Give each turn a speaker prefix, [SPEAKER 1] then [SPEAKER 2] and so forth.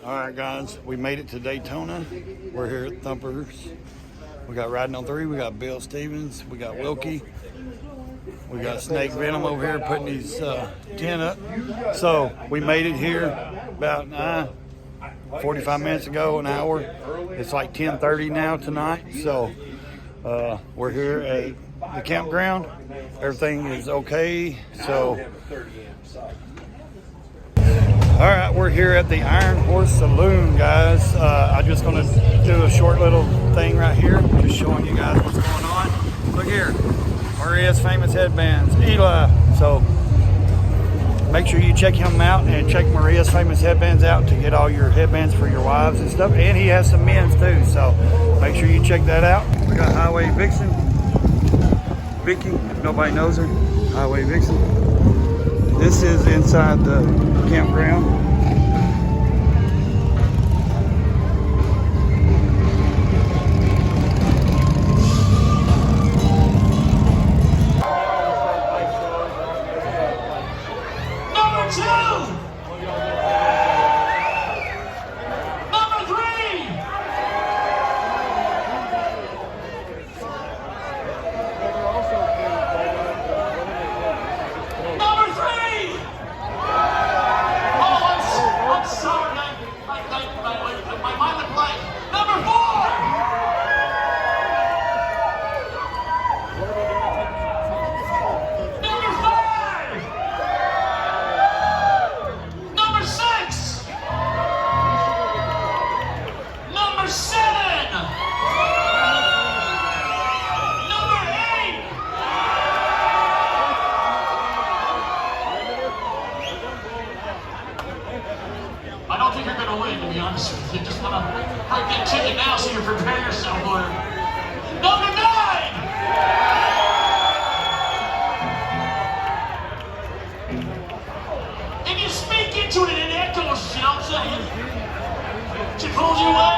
[SPEAKER 1] All right, guys, we made it to Daytona. We're here at Thumpers. We got Riding on 3. We got Bill Stevens. We got Wilkie. We got Snake Venom over here putting his tent up. So we made it here about 45 minutes ago, an hour. It's like 10:30 now tonight. So we're here at the campground. Everything is okay. So. All right, we're here at the Iron Horse Saloon, guys. I'm just gonna do a short little thing right here, just showing you guys what's going on. Look here, Maria's famous headbands, Eli. So make sure you check him out and check Maria's famous headbands out to get all your headbands for your wives and stuff. And he has some men's too, so make sure you check that out. We got Highway Vixen, Vicky, if nobody knows her, Highway Vixen. This is inside the campground.
[SPEAKER 2] Number 2! Number 3! My mind went blank. Number 4! Number 5! Number 6! Number 7! Number 8! I don't think you're going to win, to be honest with you. Just want to break that chicken now so you prepare yourself for it. Number 9! If you speak into it and it echoes, I'll tell you. She pulls you up.